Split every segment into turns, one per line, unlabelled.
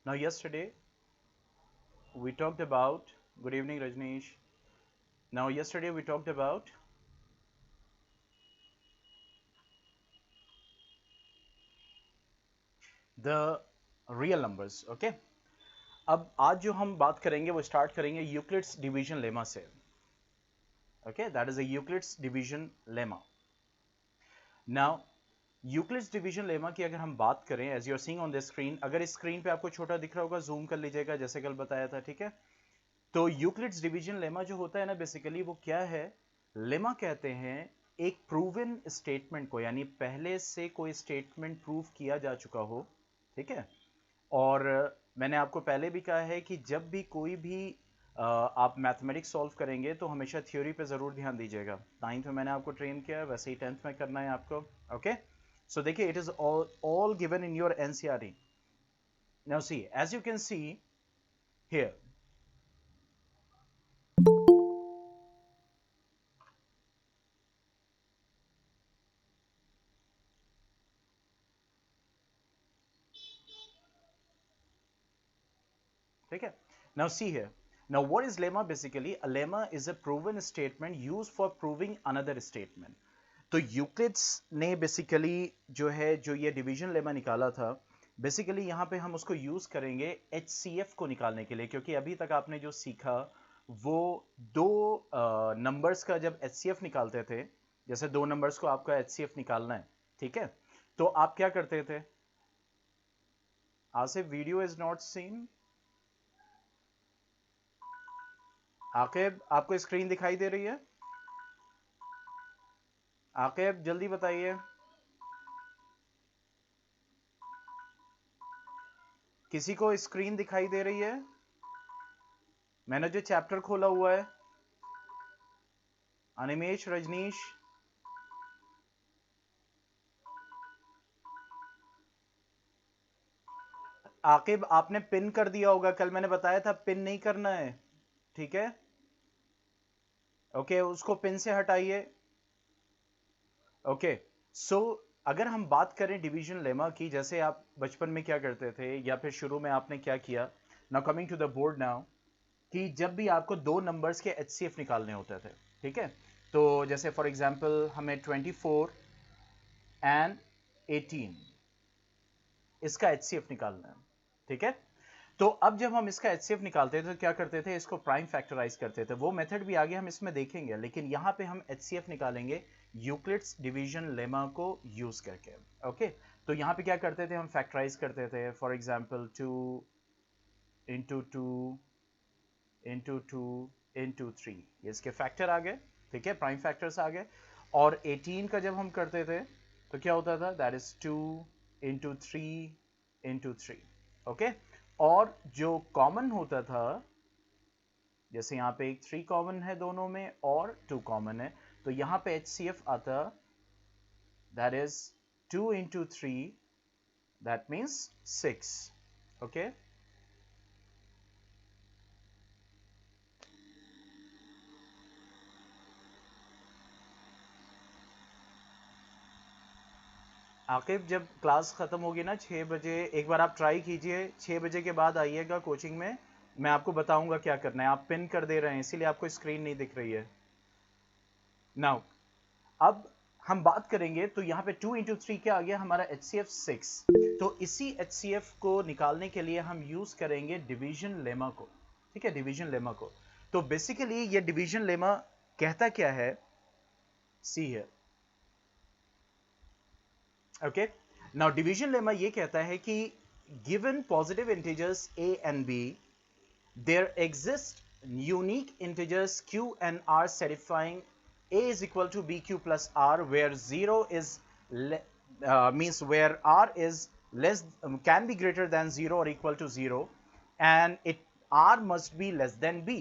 Now, yesterday we talked about, good evening, Rajneesh. Now, yesterday we talked about the real numbers, okay? अब आज जो हम बात करेंगे वो स्टार्ट करेंगे यूक्लिड्स डिवीजन लेमा से, okay? That is a Euclid's division lemma. Now, Euclid's division lemma की अगर हम बात करें, as you are seeing on the screen, अगर इस स्क्रीन पे आपको छोटा दिख रहा होगा जूम कर लीजिएगा जैसे कल बताया था, ठीक है? तो यूक्लिड्स डिवीजन लेमा जो होता है ना, बेसिकली वो क्या है? लेमा कहते हैं एक प्रूवन स्टेटमेंट को, यानी पहले से कोई स्टेटमेंट प्रूव किया जा चुका हो, ठीक है? और मैंने आपको पहले भी कहा है कि जब भी कोई भी आप मैथमेटिक्स सॉल्व करेंगे तो हमेशा थ्योरी पे ज़रूर ध्यान दीजिएगा। 9th में मैंने आपको ट्रेन किया है, वैसे ही 10th में करना है आपको, ओके? सो देखिए, it is all given in your NCERT. Now see, as you can see here, ठीक है? Now see here, now what is lemma? Basically a lemma is a proven statement used for proving another statement. तो Euclid's ने basically जो है, जो ये division lemma निकाला था, बेसिकली यहां पे हम उसको यूज करेंगे HCF को निकालने के लिए, क्योंकि अभी तक आपने जो सीखा वो दो नंबर्स का जब HCF निकालते थे, जैसे दो नंबर्स को आपका HCF निकालना है, ठीक है? तो आप क्या करते थे? Asif, video is not seen. Aqib, आपको स्क्रीन दिखाई दे रही है? आकिब जल्दी बताइए। किसी को स्क्रीन दिखाई दे रही है? मैंने जो चैप्टर खोला हुआ है, अनिमेश, रजनीश, आकिब, आपने पिन कर दिया होगा, कल मैंने बताया था पिन नहीं करना है, ठीक है? ओके, उसको पिन से हटाइए। ओके, सो अगर हम बात करें डिवीजन लेमा की, जैसे आप बचपन में क्या करते थे या फिर शुरू में आपने क्या किया, now coming to the board now, कि जब भी आपको दो नंबर्स के HCF निकालने होते थे, ठीक है? तो जैसे फॉर एग्जांपल हमें 24 एंड 18 इसका HCF निकालना है, ठीक है? तो अब जब हम इसका HCF निकालते थे तो क्या करते थे? इसको प्राइम फैक्टराइज करते थे। वो मेथड भी आगे हम इसमें देखेंगे, लेकिन यहां पे हम HCF निकालेंगे यूक्लिड्स डिवीजन लेमा को यूज करके, ओके? तो यहां पे क्या करते थे? हम फैक्टराइज करते थे, for example 2 into 2 into 2 into 3, ये इसके फैक्टर आ गए, ठीक है? प्राइम फैक्टर्स आ गए। और 18 का जब हम करते थे तो क्या होता था? That is 2 into 3 into 3, okay? और जो कॉमन होता था, जैसे यहां पे एक 3 कॉमन है दोनों में और 2 कॉमन है, तो यहां पे HCF आता, that is 2 into 3, that means 6, okay? Aqib, जब क्लास खत्म होगी ना 6 बजे, एक बार आप ट्राई कीजिए, 6 बजे के बाद आइएगा कोचिंग में, मैं आपको बताऊंगा क्या करना है। आप पिन कर दे रहे हैं इसीलिए आपको स्क्रीन नहीं दिख रही है। नाउ अब हम बात करेंगे, तो यहाँ पे 2 इंटू 3 क्या आ गया? हमारा HCF 6। तो इसी HCF को निकालने के लिए हम यूज करेंगे डिवीजन लेमा को, ठीक है? डिवीजन लेमा को। तो बेसिकली ये डिवीजन लेमा कहता क्या है? सी है, ओके? नाउ डिवीजन लेमा ये कहता है कि given positive integers a and b, there exist unique integers q and r satisfying a is equal to bq plus r, where 0 is means where r is less can be greater than 0 or equal to 0, and it r must be less than b.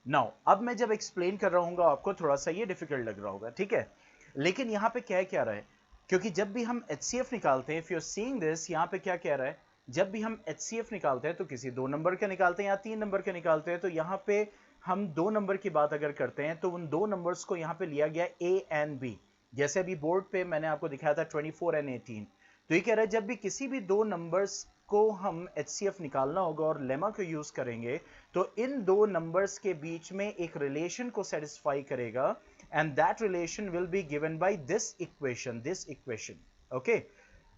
Now अब मैं जब explain कर रहा हूँ आपको थोड़ा सा ये डिफिकल्ट लग रहा होगा, ठीक है? लेकिन यहाँ पे क्या क्या रहा है, क्योंकि जब भी हम HCF निकालते हैं, if you are seeing this, यहाँ पे क्या कह रहा है? जब भी हम HCF निकालते हैं तो किसी दो नंबर के निकालते हैं या तीन नंबर के निकालते हैं, तो यहाँ पे हम दो नंबर की बात अगर करते हैं तो उन दो नंबर्स को यहाँ पे लिया गया A and B। जैसे अभी बोर्ड पे मैंने आपको दिखाया था 24 and 18, तो ये कह रहा है जब भी किसी भी दो नंबर्स आपको हम HCF निकालना होगा और लेमा को यूज करेंगे तो इन दो नंबर्स के बीच में एक रिलेशन को सेटिस्फाई करेगा and that relation will be given by this equation okay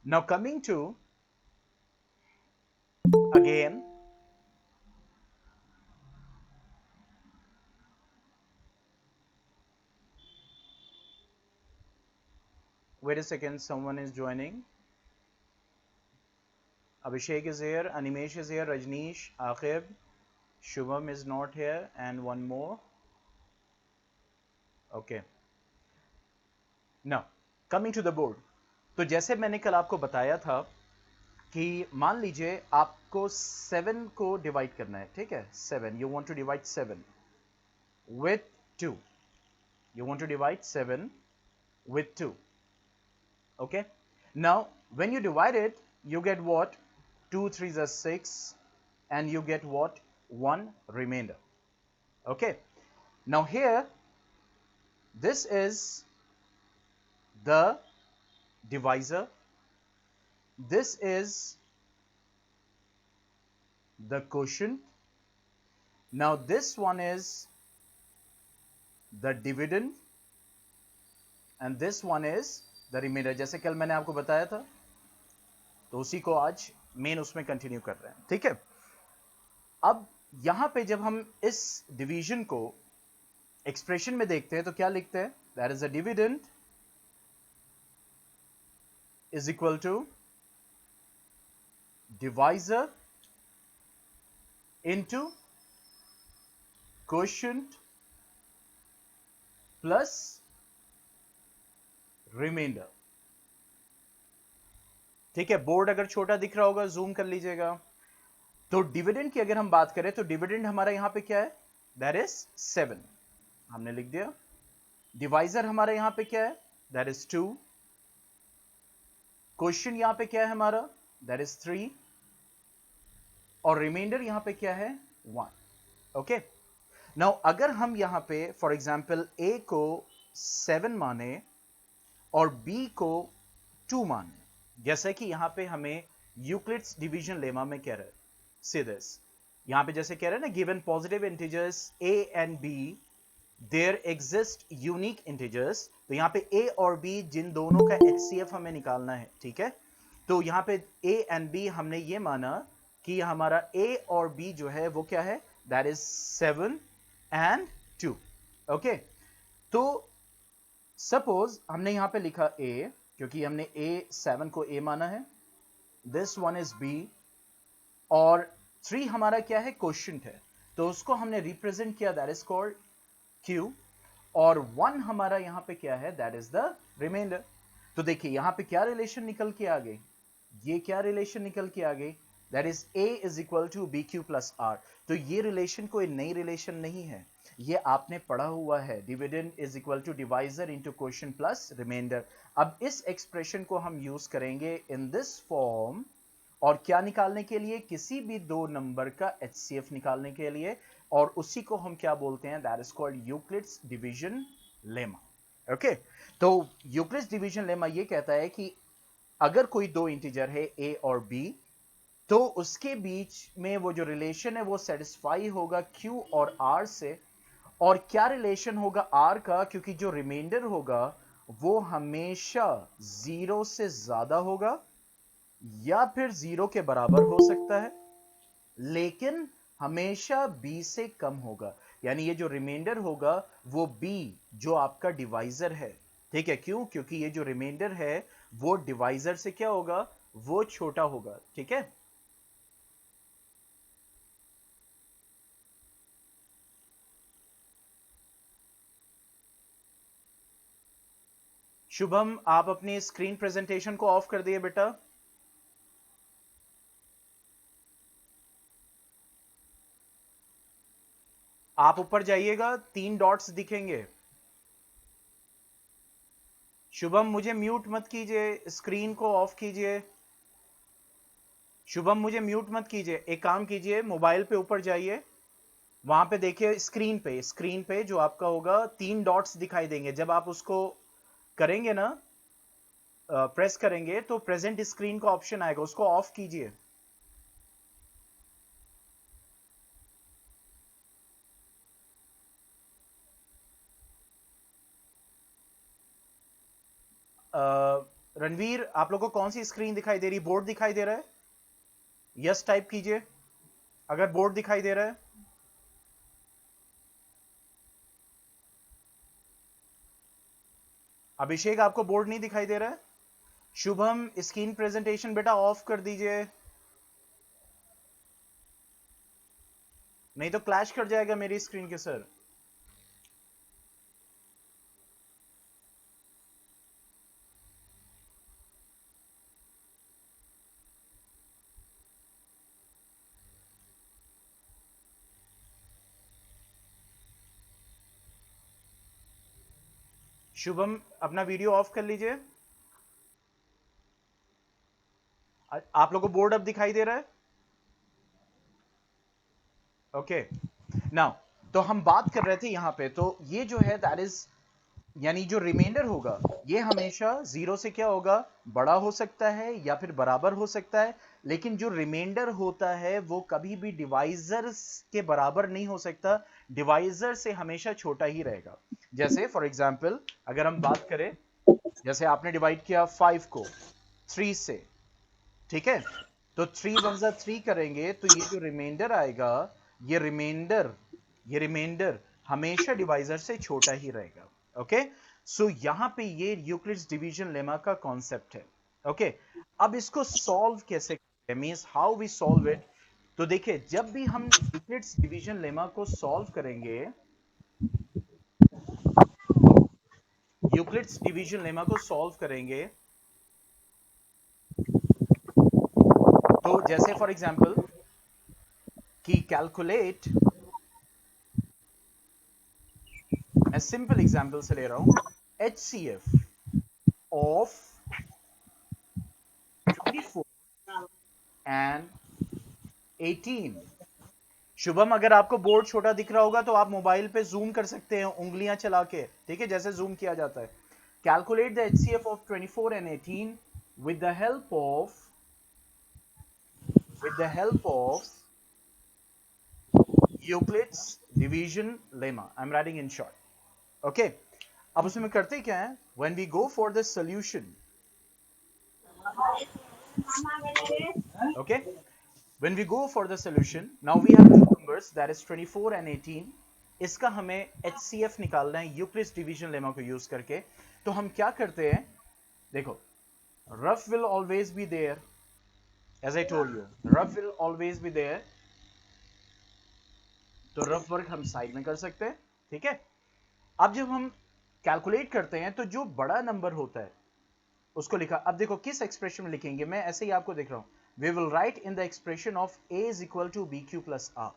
now coming to again wait a second, someone is joining. Abhishek is here, Animesh is here, Rajneesh, Aqib, Shubham is not here, and one more. Okay. Now, coming to the board. तो जैसे मैंने कल आपको बताया था कि मान लीजिए आपको 7 को डिवाइड करना है, ठीक है? 7, you want to divide 7 with 2. You want to divide 7 with 2. Okay? Now, when you divide it, you get what? 2 3s are 6 and you get what? 1 remainder. Okay? Now here, this is the divisor. This is the quotient. Now this one is the dividend and this one is the remainder. जैसे कल मैंने आपको बताया था तो उसी को आज मेन उसमें कंटिन्यू कर रहे हैं, ठीक है? अब यहां पे जब हम इस डिवीजन को एक्सप्रेशन में देखते हैं तो क्या लिखते हैं? That is a dividend is equal to divisor into quotient plus remainder, ठीक है? बोर्ड अगर छोटा दिख रहा होगा जूम कर लीजिएगा। तो डिविडेंड की अगर हम बात करें तो डिविडेंड हमारा यहां पे क्या है? दैट इज 7, हमने लिख दिया। डिवाइजर हमारा यहां पे क्या है? That is 2। क्वोशिएंट यहां पे क्या है हमारा? दैट इज 3 और रिमाइंडर यहां पे क्या है? 1। ओके, नाउ अगर हम यहां पे फॉर एग्जांपल ए को 7 माने और बी को 2 माने, जैसे कि यहां पे हमें यूक्लिड्स डिवीजन लेमा में कह रहा है, सी दिस, यहां पे जैसे कह रहे हैं ना, given positive integers a and b there exist unique integers, तो यहां पे a और b जिन दोनों का HCF हमें निकालना है, ठीक है? तो यहां पे a एंड b हमने ये माना कि हमारा a और b जो है वो क्या है? That is 7 and 2। ओके, तो सपोज हमने यहां पे लिखा a क्योंकि हमने A7 को A माना है, दिस वन इज B और 3 हमारा क्या है? क्वोशिएंट है, तो उसको हमने रिप्रेजेंट किया, दैट इज कॉल्ड Q और 1 हमारा यहां पे क्या है? That is the remainder. तो देखिए यहां पे क्या रिलेशन निकल के आ गई? ये क्या रिलेशन निकल के आ गई? That is A is equal to BQ plus R। तो ये रिलेशन कोई नई रिलेशन नहीं है, ये आपने पढ़ा हुआ है, dividend is equal to divisor into quotient plus remainder. अब इस एक्सप्रेशन को हम यूज करेंगे इन दिस फॉर्म और क्या निकालने के लिए? किसी भी दो नंबर का HCF निकालने के लिए, और उसी को हम क्या बोलते हैं? That is called Euclid's division lemma. Okay, तो यूक्लिड्स डिवीजन लेमा ये कहता है कि अगर कोई दो इंटीजर है A और B तो उसके बीच में वो जो रिलेशन है वो सेटिस्फाई होगा Q और R से। और क्या रिलेशन होगा R का? क्योंकि जो रिमाइंडर होगा वो हमेशा 0 से ज्यादा होगा या फिर 0 के बराबर हो सकता है, लेकिन हमेशा B से कम होगा। यानी ये जो रिमाइंडर होगा वो B जो आपका डिवाइजर है, ठीक है? क्यों? क्योंकि ये जो रिमाइंडर है वो डिवाइजर से क्या होगा? वो छोटा होगा, ठीक है? शुभम, आप अपनी स्क्रीन प्रेजेंटेशन को ऑफ कर दिए बेटा। आप ऊपर जाइएगा, 3 डॉट्स दिखेंगे। शुभम मुझे म्यूट मत कीजिए, स्क्रीन को ऑफ कीजिए। शुभम मुझे म्यूट मत कीजिए, एक काम कीजिए, मोबाइल पे ऊपर जाइए, वहां पे देखिए स्क्रीन पे जो आपका होगा 3 डॉट्स दिखाई देंगे। जब आप उसको करेंगे ना, प्रेस करेंगे तो प्रेजेंट स्क्रीन का ऑप्शन आएगा, उसको ऑफ कीजिए। रणवीर, आप लोगों को कौन सी स्क्रीन दिखाई दे रही, बोर्ड दिखाई दे रहा है? यस टाइप कीजिए अगर बोर्ड दिखाई दे रहा है। अभिषेक, आपको बोर्ड नहीं दिखाई दे रहा है? शुभम, स्क्रीन प्रेजेंटेशन बेटा ऑफ कर दीजिए, नहीं तो क्लैश कर जाएगा मेरी स्क्रीन के सर। शुभम, अपना वीडियो ऑफ कर लीजिए। आप लोगों को बोर्ड अब दिखाई दे रहा है? ओके नाउ, तो हम बात कर रहे थे यहां पे, तो ये जो है दैट इज, यानी जो रिमाइंडर होगा ये हमेशा जीरो से क्या होगा, बड़ा हो सकता है या फिर बराबर हो सकता है, लेकिन जो रिमाइंडर होता है वो कभी भी डिवाइजर के बराबर नहीं हो सकता, डिवाइजर से हमेशा छोटा ही रहेगा। जैसे फॉर एग्जांपल अगर हम बात करें, जैसे आपने डिवाइड किया 5 को 3 से, ठीक है, तो 3 वन जा 3 करेंगे तो ये जो रिमाइंडर आएगा, ये रिमाइंडर हमेशा डिवाइजर से छोटा ही रहेगा। ओके, सो यहां पे ये यूक्लिड्स डिवीजन लेमा का कॉन्सेप्ट है। ओके, अब इसको सॉल्व कैसे करते हैं, means how we solve it. तो देखिए, जब भी हम यूक्लिड्स डिवीजन लेमा को सॉल्व करेंगे, यूक्लिड्स डिवीजन लेमा को सॉल्व करेंगे, तो जैसे फॉर एग्जांपल कि कैलकुलेट, मैं सिंपल एग्जांपल से ले रहा हूं, HCF ऑफ 24 एंड 18। शुभम, अगर आपको बोर्ड छोटा दिख रहा होगा तो आप मोबाइल पे जूम कर सकते हैं उंगलियां चला के, ठीक है, जैसे जूम किया जाता है। Calculate the HCF of 24 and 18 with the help of Euclid's division lemma. I'm writing in short. Okay, अब उसमें करते क्या है, when we go for the solution, okay, when we go for the solution, now we have two numbers, that is 24 and 18. इसका हमें HCF निकालना है Euclid's division lemma को यूज करके। तो हम क्या करते हैं, देखो, rough will always be there, as I told you, rough will always be there, तो रफ वर्क हम साइड में कर सकते हैं, ठीक है। अब जब हम कैलकुलेट करते हैं तो जो बड़ा नंबर होता है उसको लिखा, अब देखो किस एक्सप्रेशन में लिखेंगे, मैं ऐसे ही आपको दिख रहा हूं, we will write in the expression of a is equal to B Q plus R,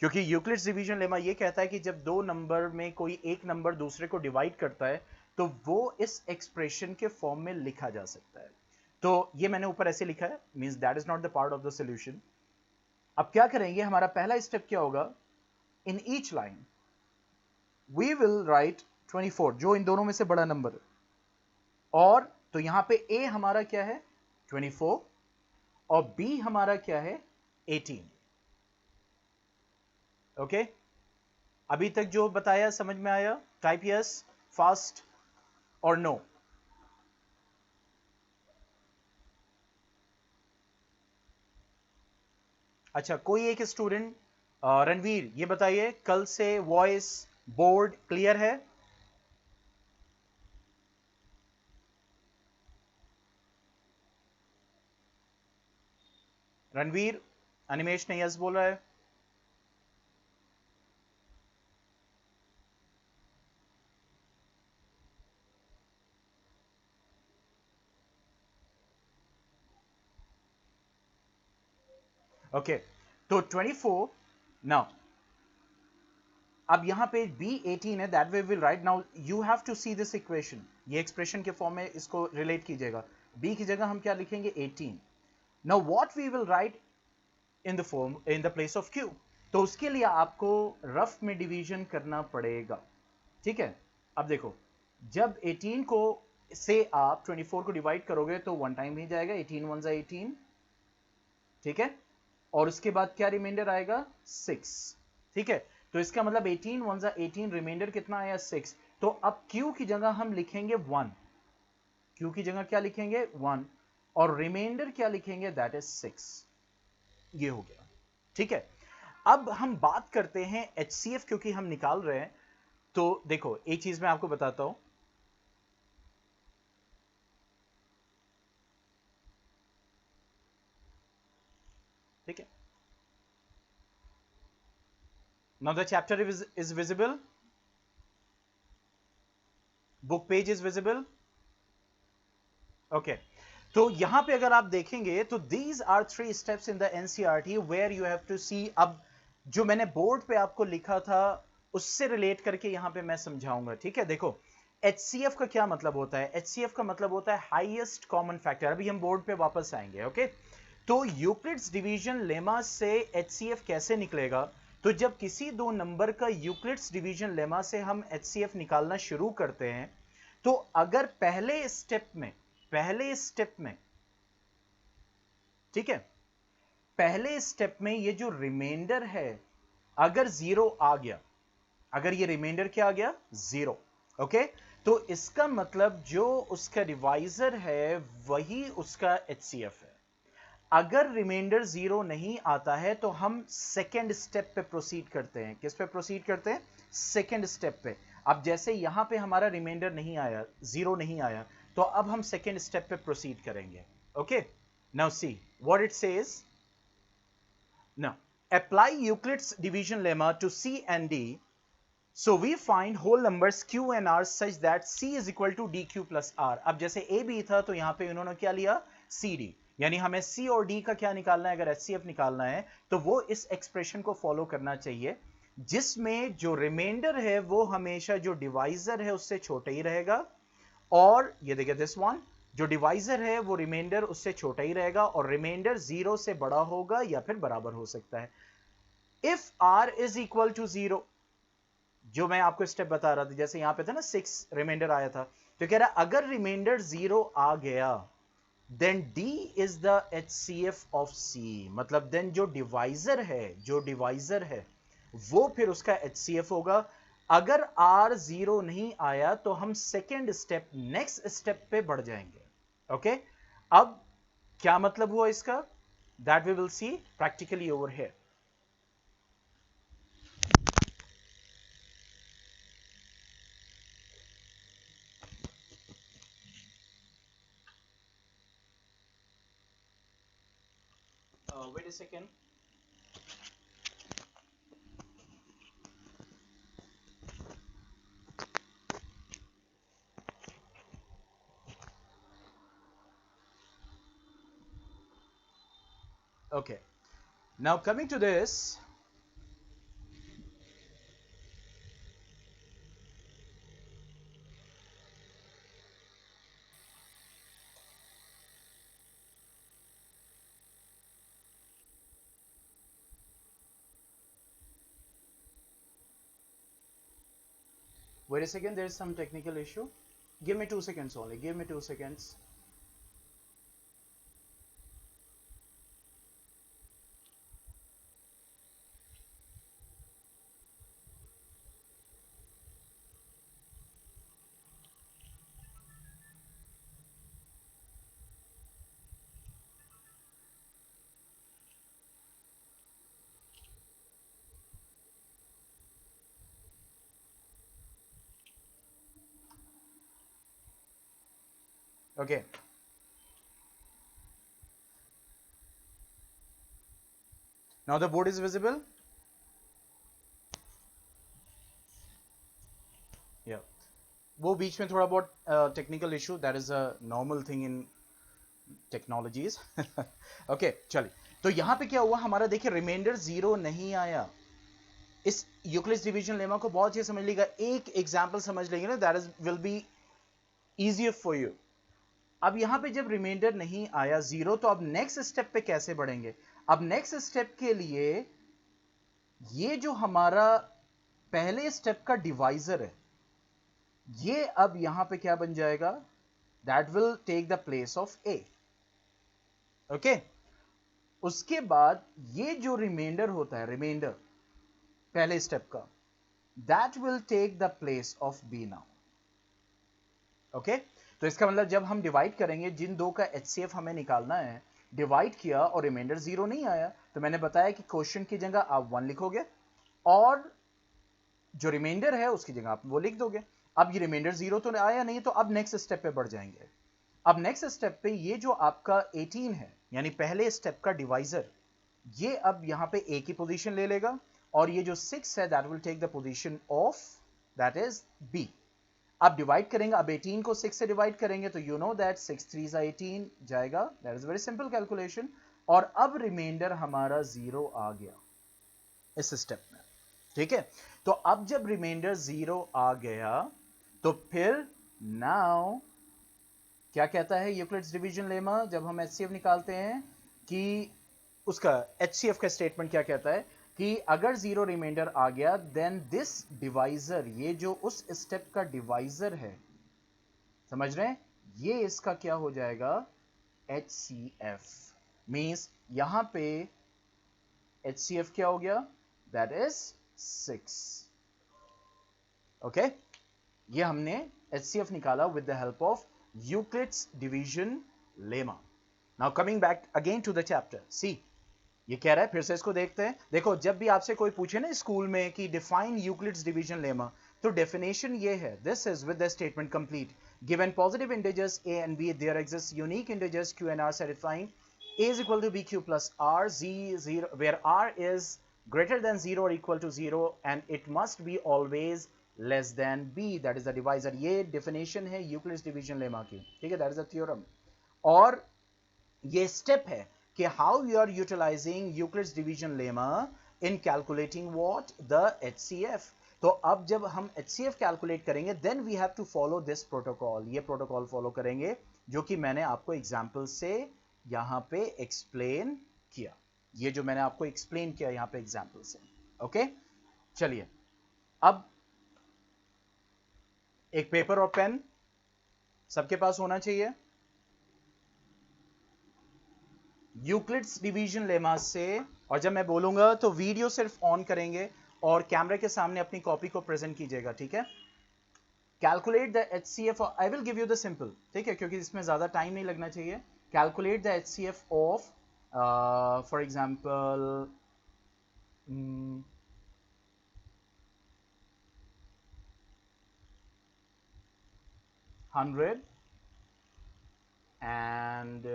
क्योंकि यूक्लिड्स डिवीजन लेमा ये कहता है कि जब दो नंबर में कोई एक नंबर दूसरे को डिवाइड करता है तो वो इस एक्सप्रेशन के फॉर्म में लिखा जा सकता है। तो ये मैंने ऊपर ऐसे लिखा है, means that is not the part of the solution. अब क्या करेंगे, हमारा पहला स्टेप क्या होगा, in each line we will write 24, जो इन दोनों में से बड़ा नंबर है, और तो यहां पे a हमारा क्या है 24 और b हमारा क्या है 18। ओके, अभी तक जो बताया समझ में आया? टाइप यस फास्ट और नो। अच्छा, कोई एक स्टूडेंट, रणवीर, ये बताइए कल से वॉइस बोर्ड क्लियर है? रणवीर, अनिमेश ने यस बोला है। ओके, तो 24 नाउ, अब यहां पे b 18 है, that we will write, now you have to see this equation, ये एक्सप्रेशन के फॉर्म में इसको रिलेट कीजिएगा। b की जगह हम क्या लिखेंगे 18। Now what we will write in the form, in the place of q, तो उसके लिए आपको रफ में डिवीजन करना पड़ेगा, ठीक है। अब देखो, जब 18 को से आप 24 को डिवाइड करोगे तो वन टाइम ही जाएगा, 18 वन जा 18, ठीक है, और उसके बाद क्या रिमाइंडर आएगा 6, ठीक है। तो इसका मतलब 18 वन जा 18, रिमाइंडर कितना आया 6। तो अब q की जगह हम लिखेंगे 1, q की जगह क्या लिखेंगे 1 और रिमाइंडर क्या लिखेंगे दैट इज 6। ये हो गया, ठीक है। अब हम बात करते हैं HCF क्योंकि हम निकाल रहे हैं, तो देखो एक चीज मैं आपको बताता हूं, ठीक है। Now the chapter is visible, book page is visible, okay. तो यहां पे अगर आप देखेंगे तो these are 3 steps in the NCERT where you have to see. अब जो मैंने बोर्ड पे आपको लिखा था उससे रिलेट करके यहां पे मैं समझाऊंगा, ठीक है। देखो HCF का क्या मतलब होता है, HCF का मतलब होता है हाईएस्ट कॉमन फैक्टर। अभी हम बोर्ड पे वापस आएंगे, ओके। तो यूक्लिड्स डिवीजन लेमा से HCF कैसे निकलेगा, तो जब किसी दो नंबर का यूक्लिड्स डिवीजन लेमा से हम HCF निकालना शुरू करते हैं, तो अगर पहले स्टेप में, ठीक है, पहले स्टेप में ये जो रिमाइंडर है अगर जीरो आ गया, अगर ये रिमाइंडर क्या आ गया 0, ओके, तो इसका मतलब जो उसका डिवाइजर है वही उसका HCF है। अगर रिमाइंडर 0 नहीं आता है तो हम सेकेंड स्टेप पे प्रोसीड करते हैं। किस पे प्रोसीड करते हैं, सेकेंड स्टेप पे। अब जैसे यहां पे हमारा रिमाइंडर नहीं आया, 0 नहीं आया, तो अब हम सेकेंड स्टेप पे प्रोसीड करेंगे, okay. Now see what it says. Now apply Euclid's division lemma to C and D. So we find whole numbers Q and R such that C is equal to DQ plus R. अब जैसे A B था तो यहां पे इन्होंने क्या लिया CD, यानी हमें C और D का क्या निकालना है, अगर HCF निकालना है तो वो इस एक्सप्रेशन को फॉलो करना चाहिए जिसमें जो रिमाइंडर है वो हमेशा जो डिवाइजर है उससे छोटा ही रहेगा, और ये देखिए दिस वन, जो डिवाइजर है वो रिमाइंडर उससे छोटा ही रहेगा और रिमाइंडर 0 से बड़ा होगा या फिर बराबर हो सकता है। If R is equal to 0, जो मैं आपको स्टेप बता रहा था, जैसे यहां पे था ना 6 रिमाइंडर आया था, तो कह रहा अगर रिमाइंडर 0 आ गया then D is the HCF of C, मतलब देन जो डिवाइजर है वो फिर उसका HCF होगा। अगर R 0 नहीं आया तो हम सेकेंड स्टेप, नेक्स्ट स्टेप पे बढ़ जाएंगे, ओके। अब क्या मतलब हुआ इसका, that we will see practically over here. Wait a second. Okay. Now coming to this, wait a second, there is some technical issue. Give me 2 seconds only. Give me 2 seconds. Okay. Now the board is visible. Yeah. वो बीच में थोड़ा बहुत technical issue, that is a normal thing in technologies. Okay चलिए, तो यहां पे क्या हुआ हमारा, देखिए रिमाइंडर 0 नहीं आया। इस यूक्लिड्स डिवीजन लेमा को बहुत अच्छे समझ लीजिएगा, एक एग्जांपल समझ लेंगे ना, that is will be easier for you. अब यहां पे जब रिमाइंडर नहीं आया 0, तो अब नेक्स्ट स्टेप पे कैसे बढ़ेंगे। अब नेक्स्ट स्टेप के लिए ये जो हमारा पहले स्टेप का डिवाइजर है ये अब यहां पे क्या बन जाएगा, that will take the place of A, okay. उसके बाद ये जो रिमाइंडर होता है, रिमाइंडर पहले स्टेप का, that will take the place of B now, okay. तो इसका मतलब जब हम डिवाइड करेंगे, जिन दो का HCF हमें निकालना है, डिवाइड किया और रिमाइंडर 0 नहीं आया, तो मैंने बताया कि क्वेश्चन की जगह आप 1 लिखोगे और जो रिमाइंडर है उसकी जगह आप वो लिख दोगे। अब ये रिमाइंडर 0 तो आया नहीं, तो अब नेक्स्ट स्टेप पे बढ़ जाएंगे। अब नेक्स्ट स्टेप पे ये जो आपका 18 है, यानी पहले स्टेप का डिवाइजर, ये अब यहां पे ए की पोजीशन ले लेगा, और ये जो 6 है that will take the position of that is B. अब डिवाइड करेंगे, अब 18 को 6 से डिवाइड करेंगे तो यू नो दैट 6 3 18 जाएगा, that is very simple calculation. और अब रिमाइंडर हमारा 0 आ गया इस स्टेप में, ठीक है। तो अब जब रिमाइंडर 0 आ गया तो फिर नाउ क्या कहता है यूक्लिड्स डिवीजन लेमा, जब हम एचसीएफ निकालते हैं, कि उसका एचसीएफ का स्टेटमेंट क्या कहता है कि अगर 0 रिमाइंडर आ गया देन दिस डिवाइजर, ये जो उस स्टेप का डिवाइजर है, समझ रहे हैं, ये इसका क्या हो जाएगा, एचसीएफ। मींस यहां पे HCF क्या हो गया, दैट इज 6। ओके, ये हमने HCF निकाला with the help of Euclid's division lemma. Now coming back again to the chapter, see ये कह रहा है, फिर से इसको देखते हैं। देखो, जब भी आपसे कोई पूछे ना स्कूल में कि डिफाइन यूक्लिड्स डिवीजन लेमा, तो डेफिनेशन ये है, this is with the statement complete, given positive integers a and b, there exists unique integers q and r satisfying a is equal to bq plus r, z 0, where r is greater than 0 or equal to 0 and it must be always less than b, that is the divisor। ये definition है Euclid's division lemma की, ठीक है, that is the theorem। और ये step है कि how you are utilising Euclid's division lemma in calculating what, the HCF। तो अब जब हम HCF कैलकुलेट करेंगे then we have to follow this protocol, ये प्रोटोकॉल फॉलो करेंगे जो कि मैंने आपको एग्जांपल से यहां पे एक्सप्लेन किया, ये जो मैंने आपको एक्सप्लेन किया यहां पे एग्जांपल से। ओके, चलिए, अब एक पेपर और पेन सबके पास होना चाहिए। यूक्लिड्स डिवीजन लेमा से, और जब मैं बोलूंगा तो वीडियो सिर्फ ऑन करेंगे और कैमरे के सामने अपनी कॉपी को प्रेजेंट कीजिएगा, ठीक है। Calculate the HCF, I will give you the simple, ठीक है, क्योंकि इसमें ज्यादा टाइम नहीं लगना चाहिए। Calculate the HCF of for example 100 and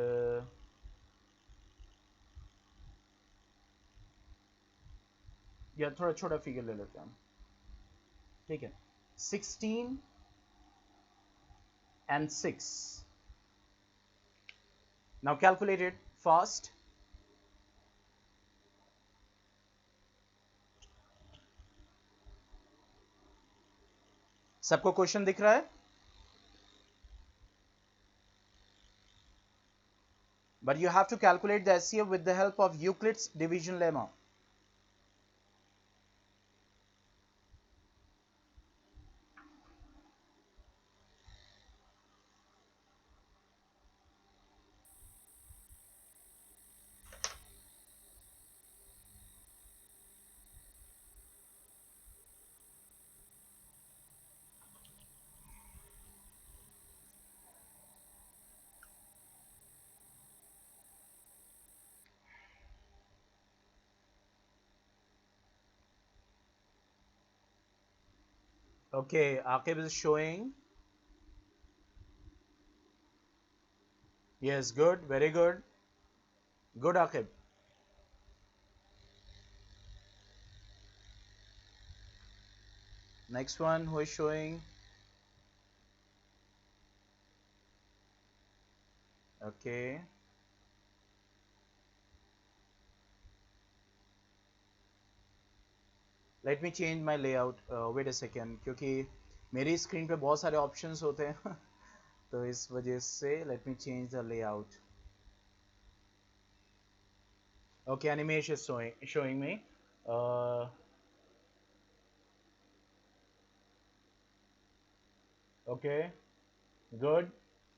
या थोड़ा छोटा फिगर ले लेते हैं, ठीक है, 16 and 6। now calculate it fast। सबको क्वेश्चन दिख रहा है, but you have to calculate the HCF with the help of Euclid's division lemma। Okay, Akib is showing. Yes, good, very good. Good, Akib. Next one, who is showing? Okay. Let me change my layout. Wait a second, क्योंकि मेरी screen पे बहुत सारे options होते हैं तो इस वजह से let me change the layout. Okay, Animesh is showing me. Okay, good,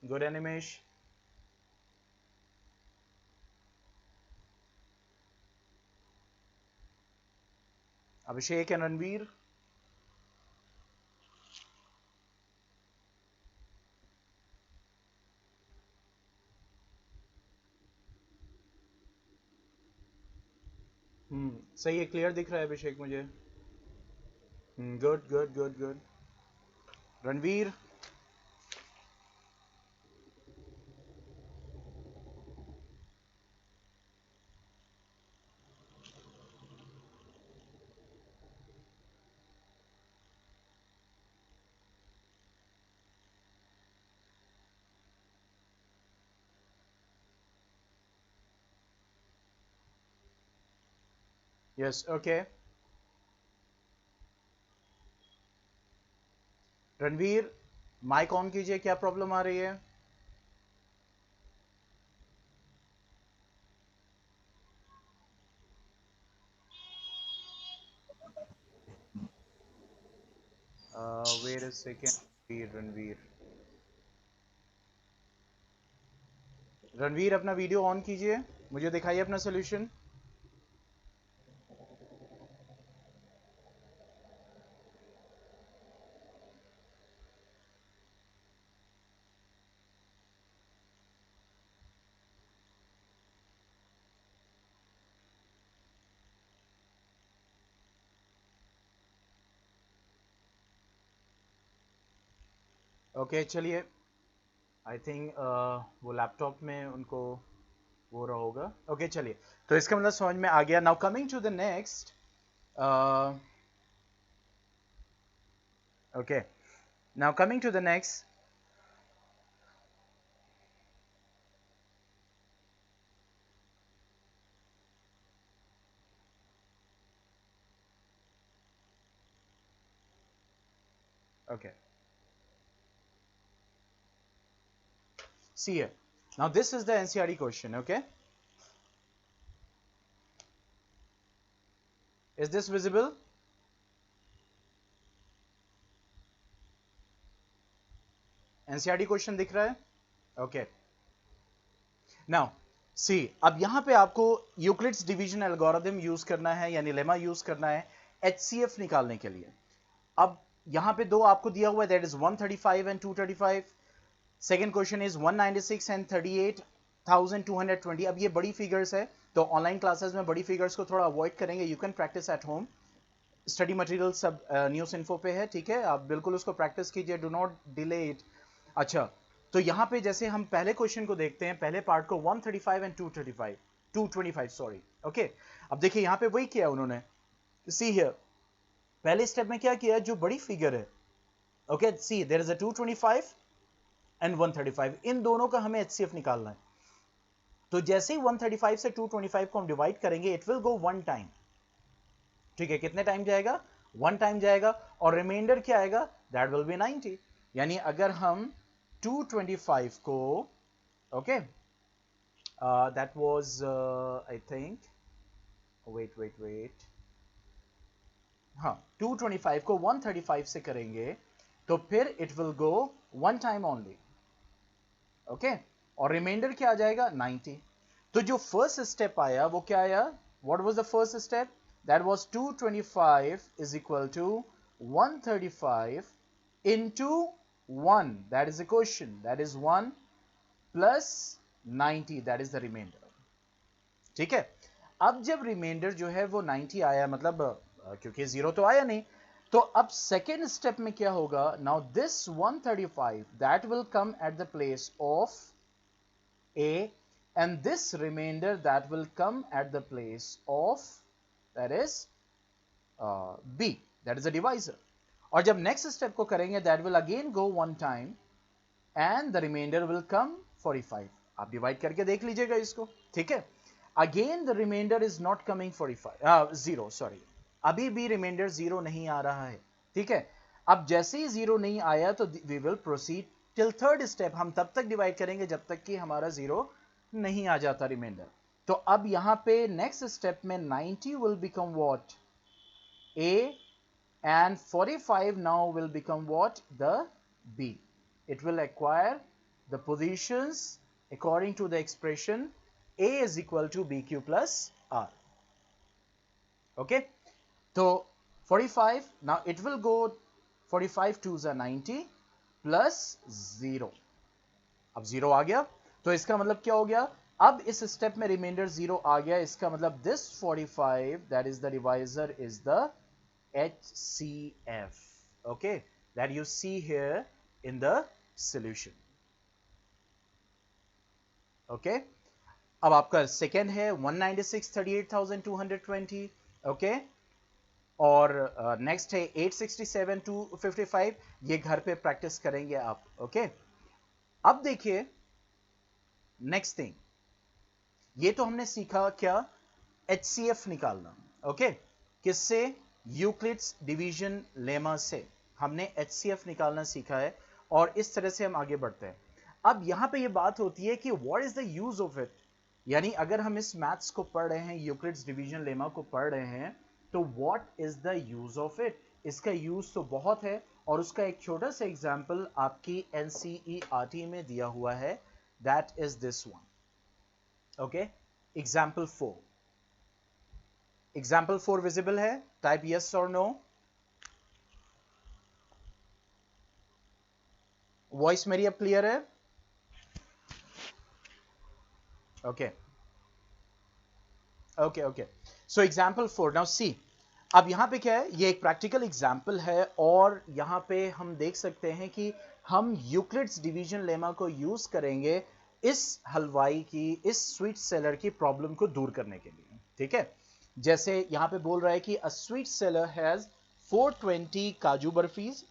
good, Animesh. Abhishek and Ranveer. सही है, क्लियर दिख रहा है अभिषेक मुझे। Good good good good. Ranveer. Yes okay. Ranveer mike on कीजिए, क्या प्रॉब्लम आ रही है? Wait a second. Ranveer, Ranveer अपना वीडियो ऑन कीजिए, मुझे दिखाइए अपना सोल्यूशन। ओके चलिए, आई थिंक वो लैपटॉप में उनको वो रहा होगा। ओके चलिए, तो इसका मतलब समझ में आ गया। Now coming to the next. Okay, now coming to the next. Okay, see here, now this is the NCERT question. Okay, is this visible? NCERT question दिख रहा है? ओके, नाउ सी, अब यहां पे आपको यूक्लिड्स डिवीजन एल्गोरिथम यूज करना है, यानी लेमा यूज करना है HCF निकालने के लिए। अब यहां पे दो आपको दिया हुआ है, that is 135 and 235। Second question is 196 and 38,220। अब ये बड़ी फिगर्स है, तो ऑनलाइन क्लासेस में बड़ी फिगर्स को थोड़ा अवॉइड करेंगे। You can practice at home, study material सब न्यूज़ इन्फो पे है, ठीक है, आप बिल्कुल उसको प्रैक्टिस कीजिए, डू नॉट डिले इट। अच्छा, तो यहाँ पे जैसे हम पहले क्वेश्चन को देखते हैं, पहले पार्ट को 135 एंड 225 सॉरी। ओके, अब देखिए यहाँ पे वही किया उन्होंने, सी हियर, पहले स्टेप में क्या किया, जो बड़ी फिगर है, okay see there is a 225 and 135, इन दोनों का हमें HCF निकालना है। तो जैसे ही 135 से 225 को हम डिवाइड करेंगे, it will go one time, ठीक है, कितने टाइम जाएगा, वन टाइम जाएगा, और रिमाइंडर क्या आएगा, दैट विल बी 90। यानी अगर हम 225 को, okay, that was I think, wait wait wait, हाँ, 225 को 135 से करेंगे तो फिर it will go one time only, okay, और रिमाइंडर क्या आ जाएगा, 90। तो जो फर्स्ट स्टेप आया वो क्या आया, what was the first step, that was 225 is equal to 135 into 1, that is the question, that is 1 plus 90, that is the remainder, ठीक है। अब जब रिमाइंडर जो है वो 90 आया, मतलब क्योंकि जीरो तो आया नहीं, तो अब सेकेंड स्टेप में क्या होगा, now this 135 that will come at the place of A, and this remainder that will come at the place of, that is B, that is a divisor। और जब next step को करेंगे, that will again go one time and the remainder will come 45। आप divide करके देख लीजिएगा इसको, ठीक है। Again the remainder is not coming 45 zero, sorry, अभी भी रिमाइंडर जीरो नहीं आ रहा है, ठीक है। अब जैसे ही जीरो नहीं आया तो we will proceed till third step, हम तब तक डिवाइड करेंगे जब तक कि हमारा जीरो नहीं आ जाता रिमाइंडर। तो अब यहां पे नेक्स्ट स्टेप में 90 will become what, A, and 45 now will become what, the B। It will acquire the positions according to the expression A is equal to BQ plus R, okay। So 45, now it will go 45 2s are 90 plus 0, अब 0 आ गया, तो इसका मतलब क्या हो गया, अब इस स्टेप में रिमाइंडर 0 आ गया, इसका मतलब this 45 that is the divisor is the HCF, okay, that you see here in the solution. Okay, अब आपका सेकेंड है 196 38,220, ओके, और नेक्स्ट है 867 255, ये घर पे प्रैक्टिस करेंगे आप, ओके। अब देखिए नेक्स्ट थिंग, ये तो हमने सीखा क्या, HCF निकालना, ओके, किससे, यूक्लिड्स डिवीजन लेमा से हमने HCF निकालना सीखा है, और इस तरह से हम आगे बढ़ते हैं। अब यहां पे ये बात होती है कि what is the use of it, यानी अगर हम इस मैथ्स को पढ़ रहे हैं, यूक्लिड्स डिवीजन लेमा को पढ़ रहे हैं, तो what is the use of it, इसका यूज तो बहुत है, और उसका एक छोटा सा एग्जांपल आपकी NCERT में दिया हुआ है, that is this one, okay, example 4। Example 4 visible है, टाइप यस और नो। वॉइस मेरी अब क्लियर है, okay okay okay. So example 4, now see, अब यहां पे क्या है, ये एक प्रैक्टिकल एग्जाम्पल है, और यहां पे हम देख सकते हैं कि हम यूक्लिड्स डिवीजन लेमा को यूज करेंगे इस हलवाई की, इस स्वीट सेलर की प्रॉब्लम को दूर करने के लिए, ठीक है। जैसे यहां पे बोल रहा है कि अ स्वीट सेलर हैज 420 काजू बर्फीज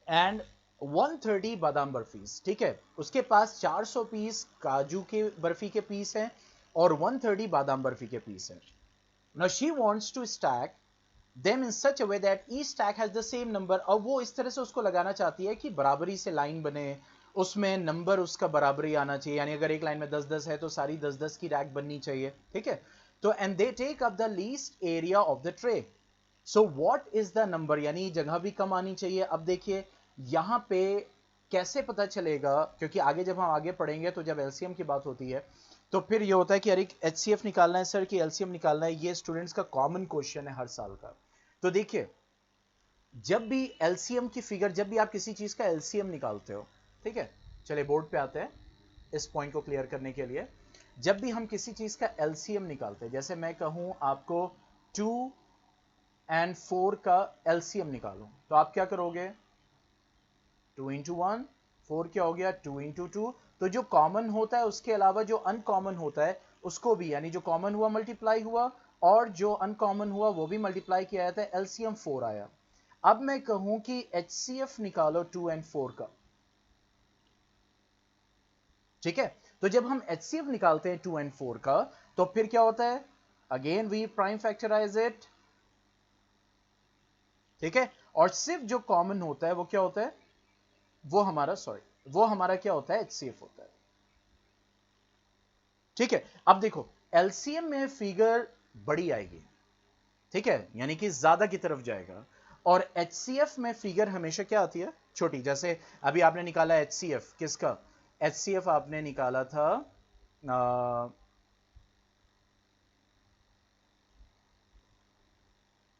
एंड 130 बादाम बर्फीज, ठीक है, उसके पास 400 पीस काजू के बर्फी के पीस हैं और 130 बादाम बर्फी के पीस हैं। Now she wants to stack them in such a way that each stack has the same number, और वो इस तरह से उसको लगाना चाहती है कि बराबरी से लाइन बने, उसमें नंबर उसका बराबरी आना चाहिए, यानी अगर एक लाइन में 10-10 है तो सारी 10-10 की रैक बननी चाहिए, ठीक है। तो and they take up the least area of the tray, so what is the number, यानी जगह भी कम आनी चाहिए। अब देखिए यहां पे कैसे पता चलेगा, क्योंकि आगे जब हम आगे पढ़ेंगे तो जब एलसीएम की बात होती है तो फिर ये होता है कि अरे HCF निकालना है सर कि एलसीएम निकालना है, ये स्टूडेंट्स का कॉमन क्वेश्चन है हर साल का। तो देखिए जब भी एलसीएम की फिगर, जब भी आप किसी चीज का एलसीएम निकालते हो, ठीक है, चलिए बोर्ड पे आते हैं इस पॉइंट को क्लियर करने के लिए। जब भी हम किसी चीज का एलसीएम निकालते हैं, जैसे मैं कहूं आपको 2 and 4 का एलसीएम निकालो, तो आप क्या करोगे, 2 into 1, 4 क्या हो गया 2 into 2, तो जो कॉमन होता है उसके अलावा जो अनकॉमन होता है उसको भी, यानी जो कॉमन हुआ मल्टीप्लाई हुआ और जो अनकॉमन हुआ वो भी मल्टीप्लाई किया जाता है, एलसीएम 4 आया। अब मैं कहूं कि HCF निकालो 2 and 4 का, ठीक है, तो जब हम HCF निकालते हैं 2 and 4 का, तो फिर क्या होता है, again we prime factorise it, ठीक है, और सिर्फ जो कॉमन होता है वो क्या होता है, वो हमारा क्या होता है, HCF होता है, ठीक है। अब देखो एलसीएम में फिगर बड़ी आएगी, ठीक है, यानी कि ज्यादा की तरफ जाएगा, और HCF में फिगर हमेशा क्या आती है, छोटी। जैसे अभी आपने निकाला HCF किसका, HCF आपने निकाला था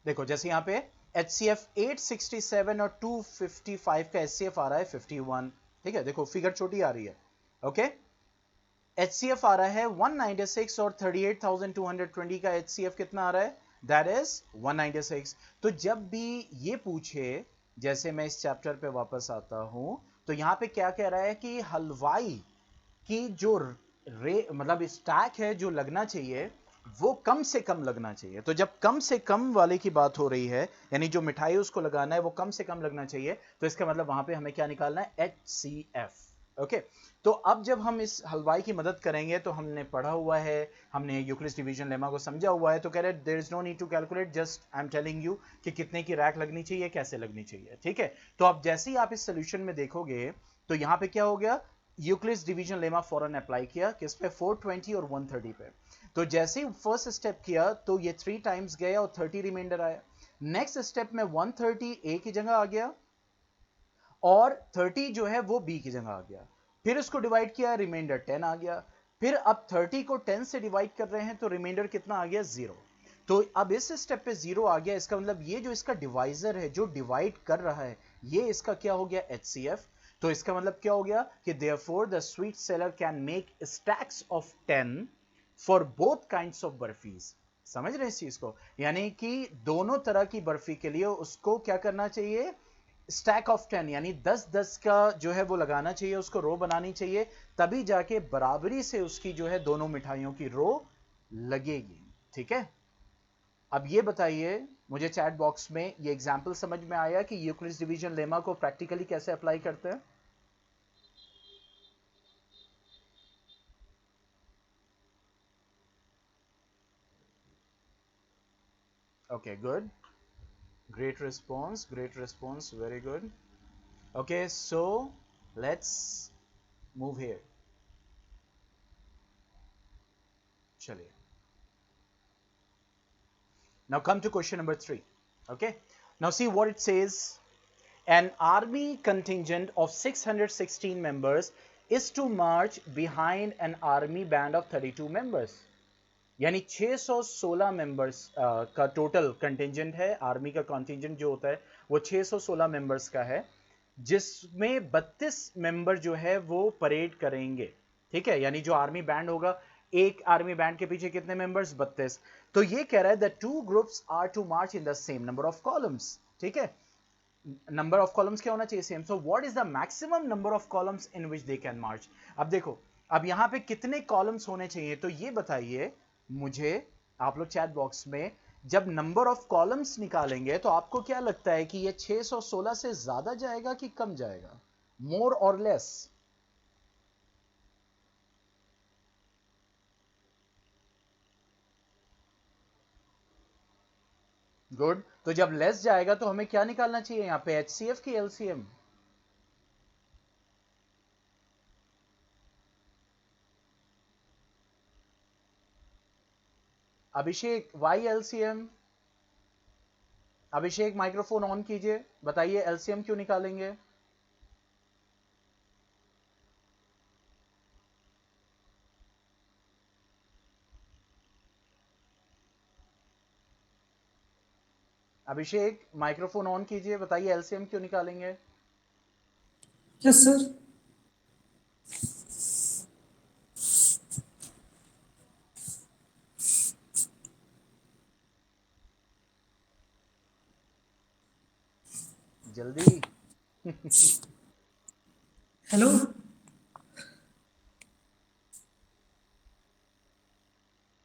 देखो जैसे यहां पे HCF 867 और 255 का HCF आ रहा है 51, ठीक है, देखो फिगर छोटी आ रही है, ओके। HCF आ रहा है 196 और 38,220 का HCF कितना आ रहा है, दैट इज 196। तो जब भी ये पूछे, जैसे मैं इस चैप्टर पे वापस आता हूं, तो यहां पे क्या कह रहा है कि हलवाई की जो मतलब स्टैक है जो लगना चाहिए वो कम से कम लगना चाहिए। तो जब कम से कम वाले की बात हो रही है, यानी जो मिठाई उसको लगाना है वो कम से कम लगना चाहिए, तो इसका मतलब वहां पे हमें क्या निकालना है, HCF, ओके। तो अब जब हम इस हलवाई की मदद करेंगे, तो हमने पढ़ा हुआ है, हमने यूक्लिड्स डिवीजन लेमा को समझा हुआ है, तो कह रहे there is no need to calculate, just I am telling you कि कितने की रैक लगनी चाहिए, कैसे लगनी चाहिए, ठीक है। तो अब जैसे ही आप इस सोल्यूशन में देखोगे, तो यहां पे क्या हो गया, यूक्लिड्स डिवीजन लेमा फौरन अप्लाई किया किस पे, 420 और 130 पे। तो जैसे ही फर्स्ट स्टेप किया तो ये 3 टाइम्स गया और 30 रिमाइंडर आया। नेक्स्ट स्टेप में 130 A की जगह आ गया और 30 जो है वो B की जगह आ गया। फिर इसको डिवाइड किया, रिमाइंडर 10 आ गया। फिर अब 30 को 10 से डिवाइड कर रहे हैं तो रिमाइंडर कितना आ गया, 0। तो अब इस स्टेप पे 0 आ गया, इसका मतलब ये जो इसका डिवाइजर है जो डिवाइड कर रहा है, ये इसका क्या हो गया, HCF। तो इसका मतलब क्या हो गया कि therefore the sweet seller can make stacks of 10 for both kinds of बर्फीज। समझ रहे हैं इस चीज को? यानी कि दोनों तरह की बर्फी के लिए उसको क्या करना चाहिए, स्टैक ऑफ 10 यानी 10-10 का जो है वो लगाना चाहिए, उसको रो बनानी चाहिए, तभी जाके बराबरी से उसकी जो है दोनों मिठाइयों की रो लगेगी। ठीक है, अब ये बताइए मुझे चैट बॉक्स में, ये एग्जांपल समझ में आया कि यूक्लिड्स डिवीजन लेमा को प्रैक्टिकली कैसे अप्लाई करते हैं? Okay good, great response, very good. Okay, so let's move here. चलिए, now come to question number 3. Okay, now see what it says. An army contingent of 616 members is to march behind an army band of 32 members. यानी 616 members का total contingent है, army का contingent जो होता है वो 616 members का है, जिसमें 32 मेंबर जो है वो परेड करेंगे। ठीक है, यानी जो आर्मी बैंड होगा, एक आर्मी बैंड के पीछे कितने मेंबर्स, 32। तो ये कह रहा है that two groups are to march in the same number of columns. ठीक है, नंबर ऑफ कॉलम्स क्या होना चाहिए, सेम। So what is the maximum number of columns in which they can march. अब देखो, अब यहां पे कितने कॉलम्स होने चाहिए, तो ये बताइए मुझे आप लोग चैट बॉक्स में। जब नंबर ऑफ कॉलम्स निकालेंगे तो आपको क्या लगता है कि ये 616 से ज्यादा जाएगा कि कम जाएगा, मोर और लेस? गुड, तो जब लेस जाएगा तो हमें क्या निकालना चाहिए यहां पे, एचसीएफ की LCM? Abhishek, why LCM? Abhishek microphone on कीजिए, बताइए एलसीएम क्यों निकालेंगे? अभिषेक माइक्रोफोन ऑन कीजिए, बताइए एलसीएम क्यों निकालेंगे?
Yes sir.
जल्दी।
हेलो।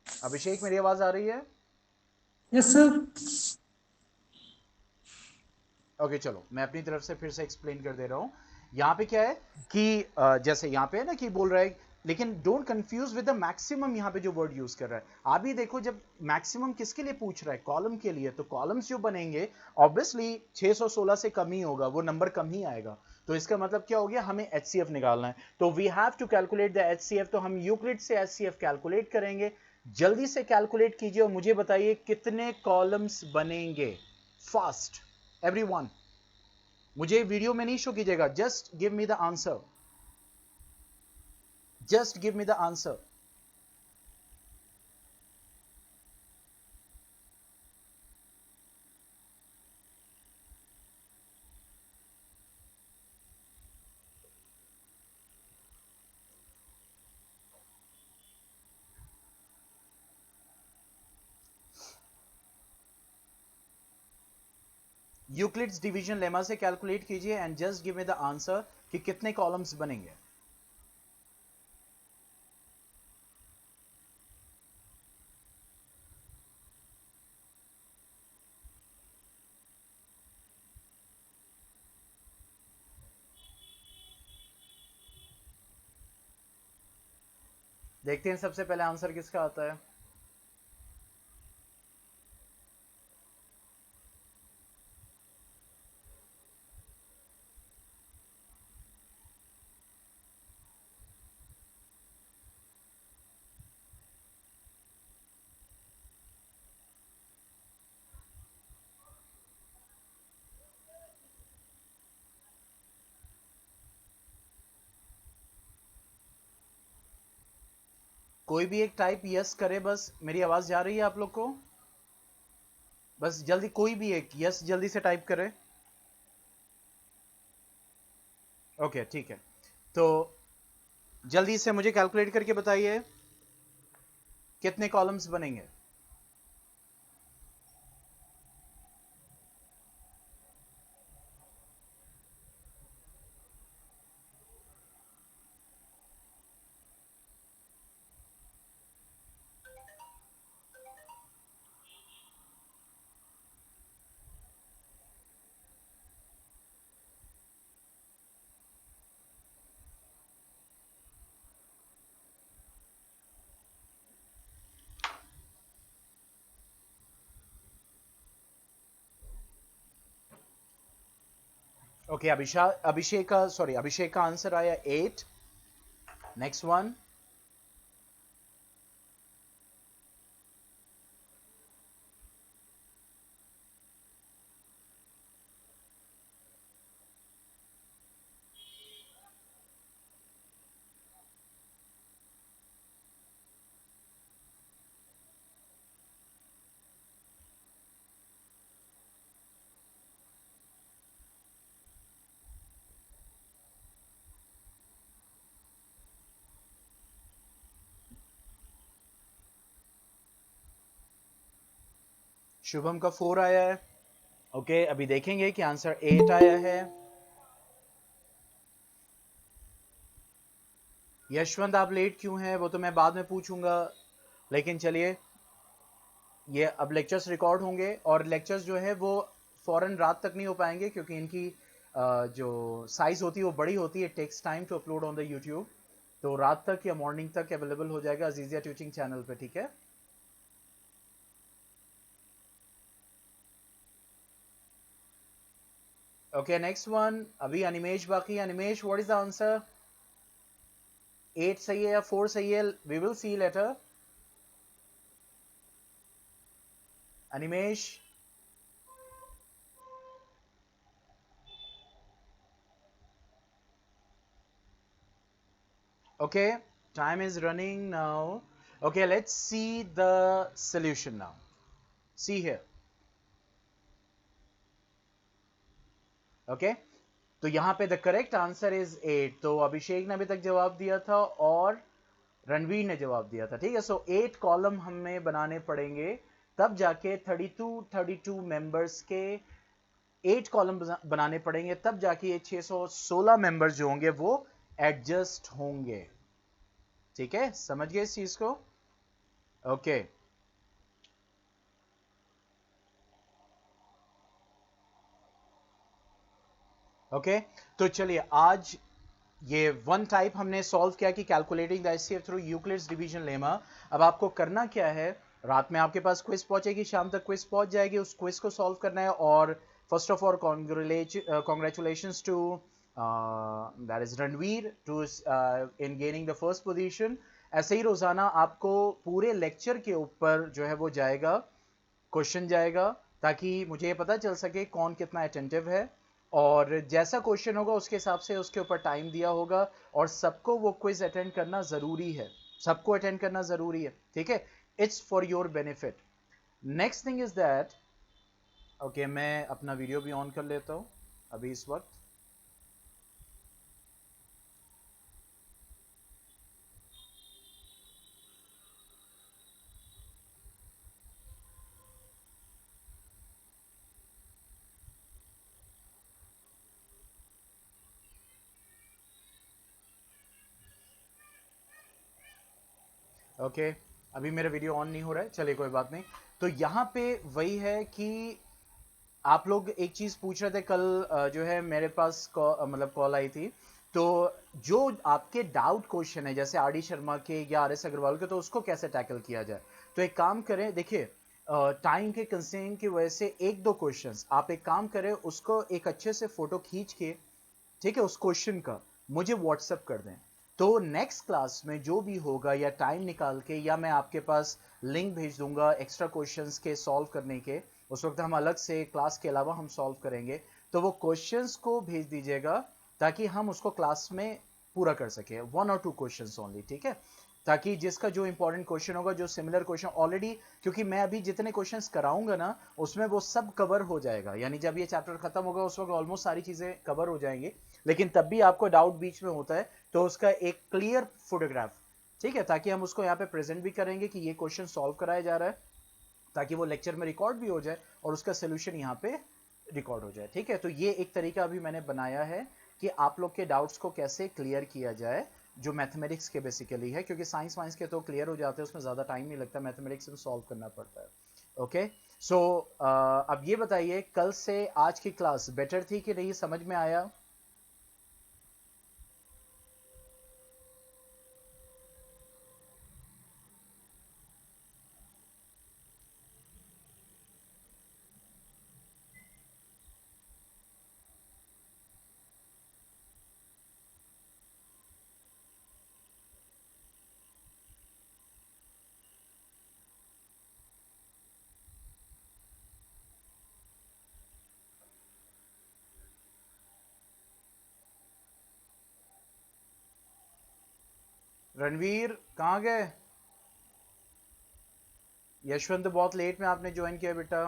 अभिषेक मेरी आवाज आ रही है?
Yes sir.
ओके चलो, मैं अपनी तरफ से फिर से एक्सप्लेन कर दे रहा हूं। यहां पे क्या है कि जैसे यहां पे है ना कि बोल रहा है, लेकिन don't confuse with the maximum, यहां पे जो वर्ड यूज कर रहा है। आप भी देखो, जब मैक्सिमम किसके लिए पूछ रहा है, कॉलम के लिए, तो कॉलम्स जो बनेंगे ऑब्वियसली 616 से कम ही होगा, वो नंबर कम ही आएगा। तो इसका मतलब क्या हो गया, हमें एचसीएफ निकालना है, तो we have to calculate the HCF. तो हम यूक्लिड से एचसीएफ कैलकुलेट करेंगे। जल्दी से कैलकुलेट कीजिए और मुझे बताइए कितने कॉलम्स बनेंगे, फास्ट एवरीवन। मुझे वीडियो में नहीं शो कीजिएगा, just give me the answer, just give me the answer. Euclid's division lemma से कैलकुलेट कीजिए and just give me the answer कि कितने कॉलम्स बनेंगे। देखते हैं सबसे पहले आंसर किसका आता है। कोई भी एक टाइप यस करे, बस मेरी आवाज जा रही है आप लोग को? बस जल्दी कोई भी एक यस जल्दी से टाइप करे। ओके ठीक है, तो जल्दी से मुझे कैलकुलेट करके बताइए कितने कॉलम्स बनेंगे। ओके, अभिषेक का आंसर आया 8। Next one. शुभम का 4 आया है। ओके, अभी देखेंगे कि आंसर 8 आया है। यशवंत आप लेट क्यों हैं, वो तो मैं बाद में पूछूंगा, लेकिन चलिए, ये अब लेक्चर्स रिकॉर्ड होंगे और लेक्चर्स जो है वो फौरन रात तक नहीं हो पाएंगे क्योंकि इनकी जो साइज होती है वो बड़ी होती है। It takes time to upload on the YouTube, तो रात तक या मॉर्निंग तक अवेलेबल हो जाएगा अजीजिया टीचिंग चैनल पे, ठीक है। Okay, next one. अभी अनिमेश बाकी। Animesh, what is the answer? 8 सही है या 4 सही है? We will see later. Animesh, okay, time is running now. Okay, let's see the solution now. See here. Okay, तो यहां पे द करेक्ट आंसर इज 8। तो अभिषेक ने अभी तक जवाब दिया था और रणवीर ने जवाब दिया था, ठीक है। सो 8 कॉलम हमें बनाने पड़ेंगे, तब जाके 32 मेंबर्स के 8 कॉलम बनाने पड़ेंगे, तब जाके ये 616 मेंबर्स जो होंगे वो एडजस्ट होंगे, ठीक है। समझ गए इस चीज को? ओके, ओके, तो चलिए, आज ये वन टाइप हमने सॉल्व किया कि calculating the HCF through Euclid's division lemma. अब आपको करना क्या है, रात में आपके पास क्विज पहुंचेगी, शाम तक क्विज पहुंच जाएगी, उस क्विज को सॉल्व करना है। और first of all congratulations to that is Ranveer to in gaining the first position. ऐसे ही रोजाना आपको पूरे लेक्चर के ऊपर जो है वो जाएगा, क्वेश्चन जाएगा, ताकि मुझे ये पता चल सके कौन कितना अटेंटिव है। और जैसा क्वेश्चन होगा उसके हिसाब से उसके ऊपर टाइम दिया होगा, और सबको वो क्विज अटेंड करना जरूरी है, सबको अटेंड करना जरूरी है, ठीक है। It's for your benefit. Next thing is that, okay, मैं अपना वीडियो भी ऑन कर लेता हूं अभी इस वक्त। ओके, अभी मेरा वीडियो ऑन नहीं हो रहा है, चलिए कोई बात नहीं। तो यहां पे वही है कि आप लोग एक चीज पूछ रहे थे कल, जो है मेरे पास मतलब कॉल आई थी, तो जो आपके डाउट क्वेश्चन है जैसे आर डी शर्मा के या आर एस अग्रवाल के, तो उसको कैसे टैकल किया जाए। तो एक काम करें, देखिए, टाइम के कंस्ट्रेंट की वजह से एक दो क्वेश्चंस आप एक काम करें, उसको एक अच्छे से फोटो खींच के, ठीक है, उस क्वेश्चन का मुझे व्हाट्सएप कर दें। तो नेक्स्ट क्लास में जो भी होगा, या टाइम निकाल के, या मैं आपके पास लिंक भेज दूंगा एक्स्ट्रा क्वेश्चंस के सॉल्व करने के, उस वक्त हम अलग से क्लास के अलावा हम सॉल्व करेंगे। तो वो क्वेश्चंस को भेज दीजिएगा ताकि हम उसको क्लास में पूरा कर सके, 1 और 2 क्वेश्चंस ओनली, ठीक है। ताकि जिसका जो इंपॉर्टेंट क्वेश्चन होगा, जो सिमिलर क्वेश्चन ऑलरेडी, क्योंकि मैं अभी जितने क्वेश्चंस कराऊंगा ना उसमें वो सब कवर हो जाएगा, यानी जब ये चैप्टर खत्म होगा उस वक्त ऑलमोस्ट सारी चीजें कवर हो जाएंगी, लेकिन तब भी आपको डाउट बीच में होता है तो उसका एक क्लियर फोटोग्राफ, ठीक है, ताकि हम उसको यहाँ पे प्रेजेंट भी करेंगे कि ये क्वेश्चन सॉल्व कराया जा रहा है, ताकि वो लेक्चर में रिकॉर्ड भी हो जाए और उसका सोल्यूशन यहाँ पे रिकॉर्ड हो जाए, ठीक है। तो ये एक तरीका अभी मैंने बनाया है कि आप लोग के डाउट्स को कैसे क्लियर किया जाए, जो मैथमेटिक्स के बेसिकली है, क्योंकि साइंस वाइंस के तो क्लियर हो जाते हैं, उसमें ज़्यादा टाइम नहीं लगता, मैथमेटिक्स में सॉल्व करना पड़ता है। ओके, सो अब ये बताइए कल से आज की क्लास बेटर थी कि नहीं, समझ में आया? रणवीर कहाँ गए? यशवंत बहुत लेट में आपने ज्वाइन किया बेटा।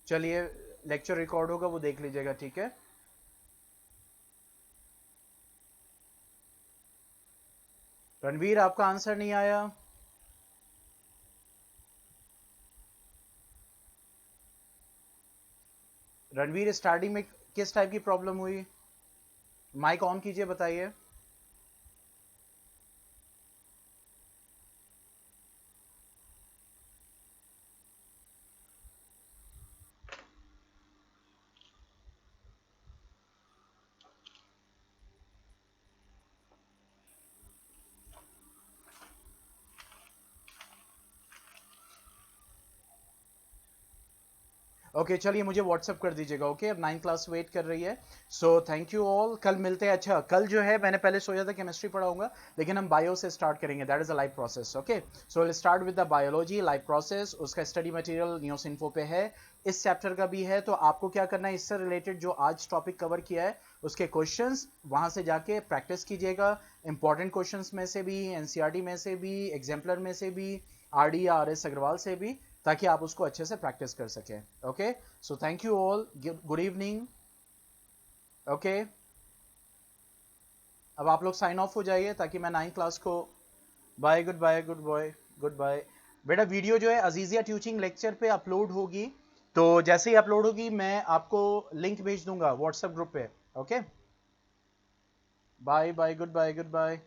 चलिए, लेक्चर रिकॉर्ड होगा वो देख लीजिएगा, ठीक है। रणवीर आपका आंसर नहीं आया। रणवीर स्टार्टिंग में किस टाइप की प्रॉब्लम हुई? माइक ऑन कीजिए, बताइए। ओके चलिए, मुझे व्हाट्सअप कर दीजिएगा। ओके, अब 9th क्लास वेट कर रही है। सो थैंक यू ऑल, कल मिलते हैं। अच्छा, कल जो है मैंने पहले सोचा था केमिस्ट्री पढ़ाऊंगा, लेकिन हम बायो से स्टार्ट करेंगे, that is a live process. Okay, so will start with the biology live process. उसका स्टडी मटेरियल न्यूज़इंफो पे है, इस चैप्टर का भी है। तो आपको क्या करना है, इससे रिलेटेड जो आज टॉपिक कवर किया है उसके क्वेश्चंस वहां से जाके प्रैक्टिस कीजिएगा, इंपॉर्टेंट क्वेश्चंस में से भी, एनसीईआरटी में से भी, एग्जाम्पलर में से भी, आरडी या आर एस अग्रवाल से भी, ताकि आप उसको अच्छे से प्रैक्टिस कर सकें। Okay, so thank you all, good evening. Okay, अब आप लोग साइन ऑफ हो जाइए ताकि मैं 9th क्लास को bye, good bye, good bye, good bye. बेटा वीडियो जो है अजीजिया टीचिंग लेक्चर पे अपलोड होगी, तो जैसे ही अपलोड होगी मैं आपको लिंक भेज दूंगा व्हाट्सएप ग्रुप पे। Okay, bye bye, good bye, good bye.